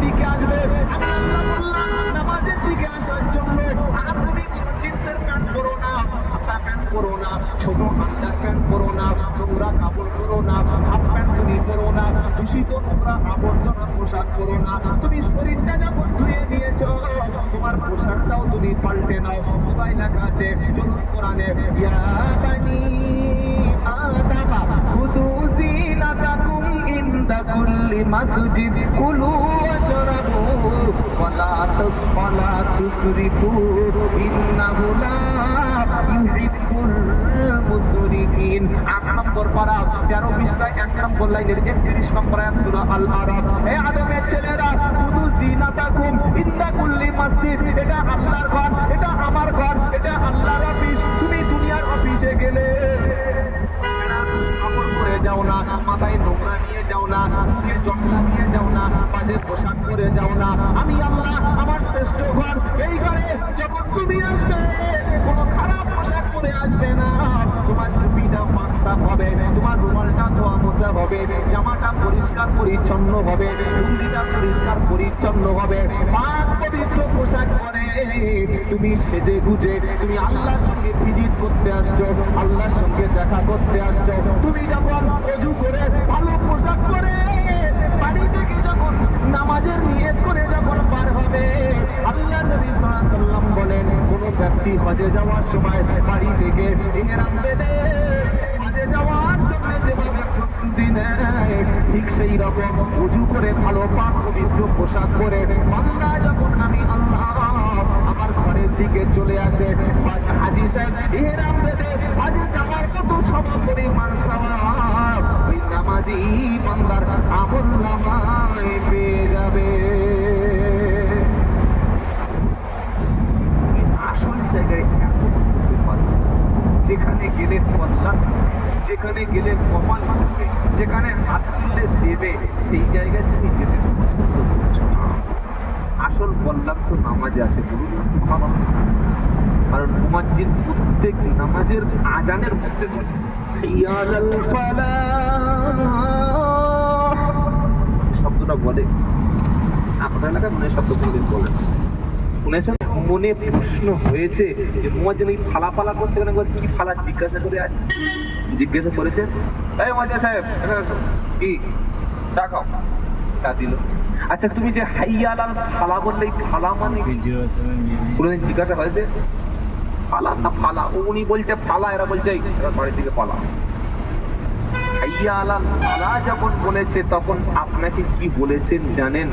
দিকে আসবে। আমি আল্লাহ বললাম নামাজের দিকে আসার জন্য আর তুমি জিন্সের প্যান্ট পরো না, হাতা প্যান্ট পরো না, ছোট আন্ডার প্যান্ট পরো না, নোংরা কাপড় পরো না, হাফ প্যান্ট তুমি পরো না, দূষিত নোংরা আবর্জনা পোশাক পরো না। তুমি শরীরটা যখন ধুয়ে নিয়েছো তোমার পোশাকটাও তুমি পাল্টে নাও। কোথায় লেখা আছে? চলুন কোরআনে, ইয়া বানি আদামা খুযু যিনাতাকুম ইনদা কুল্লি মাসজিদ কুলু ওয়াশরাবু ওয়ালা তুসরিফু ইন্নাহু লা ইউহিব্বুল মুসরিফিন। 8 নম্বর পারা 13 পৃষ্ঠা 1 নম্বর লাইনের 31 নম্বর আয়াত সূরা আল আরাফ। হে আদমের ছেলেরা, খুযু যিনাতাকুম ইনদা কুল্লি মাসজিদ, এটা আল্লাহর ঘর, এটা আমার ঘর, এটা আল্লাহর অফিস। তুমি দুনিয়ার অফিসে গেলে কাপড় পরে যাও না, মাথায় নোংরা নিয়ে যাও না, মুখে জটলা নিয়ে যাও না, বাজে পোশাক পরে যাও না। আমি আল্লাহ আমার শ্রেষ্ঠ ঘর, এই ঘরে যখন তুমি আসবে কোনো খারাপ পোশাক পরে আসবে না। তোমার টুপিটা পাকসাফ হবে, তোমার রুমালটা ধোয়া মোছা হবে, জামাটা পরিষ্কার পরিচ্ছন্ন হবে, লুঙ্গিটা পরিষ্কার পরিচ্ছন্ন হবে, পাক পবিত্র পোশাক পরে তুমি সেজে গুজে তুমি আল্লাহর সঙ্গে ভিজিট করতে আসছো, আল্লাহর সঙ্গে দেখা করতে আসছো। তুমি যখন ওযু করে ভালো পোশাক পরে বাড়ি থেকে যখন নামাজের নিয়ত করে যখন বার হবে, আল্লাহ নবী সাল্লাল্লাহু আলাইহি ওয়াসাল্লাম বলেন, কোন ব্যক্তি হজে যাওয়ার সময় বাড়ি থেকে ইহরাম বেঁধে হজে যাওয়ার জন্য যেভাবে প্রস্তুতি নেয়, ঠিক সেই রকম ওযু করে ভালো পাক পবিত্র পোশাক পরে বান্দা যখন আমি আল্লাহ আমার ঘরের দিকে চলে আসে, হাজী সাহেব ইহরাম বেঁধে হজে যাওয়ার মতো সম পরিমাণ সওয়াব ওই নামাজি বান্দার আমলনামায় পেয়ে যাবে। আসল জায়গায় এত বুঝতে পারবে, যেখানে গেলে কল্যাণ, যেখানে গেলে কপাল করবে, যেখানে হাত তুললে দেবে, সেই জায়গায় তুমি যেতে পছন্দ করছো না। আসল কল্যাণ তো নামাজে আছে, বলুন সুবহানাল্লাহ। কারণ মুয়াজ্জিন প্রত্যেক নামাজের আজানের মধ্যে বলে ইয়ালাল ফালাহ, শব্দটা বলে। আপনার এলাকায় মনে শব্দ কোনদিন বলে না, শুনেছেন? মনে প্রশ্ন হয়েছে যে মুয়াজ্জিন এই ফালা করতে গেলে কি ফালা জিজ্ঞাসা করে আছে, জিজ্ঞাসা করেছে, এই মুয়াজ্জিন সাহেব কি চা খাও? চা দিল। আচ্ছা তুমি যে হাইয়া আলাল ফালা বললে ফালা মানে কোনদিন জিজ্ঞাসা হয়েছে? ফালা না ফালা, উনি বলছে ফালা, এরা বলছে এরা বাড়ি থেকে পালা। হাইয়া আলাল ফালা যখন বলেছে তখন আপনাকে কি বলেছেন জানেন?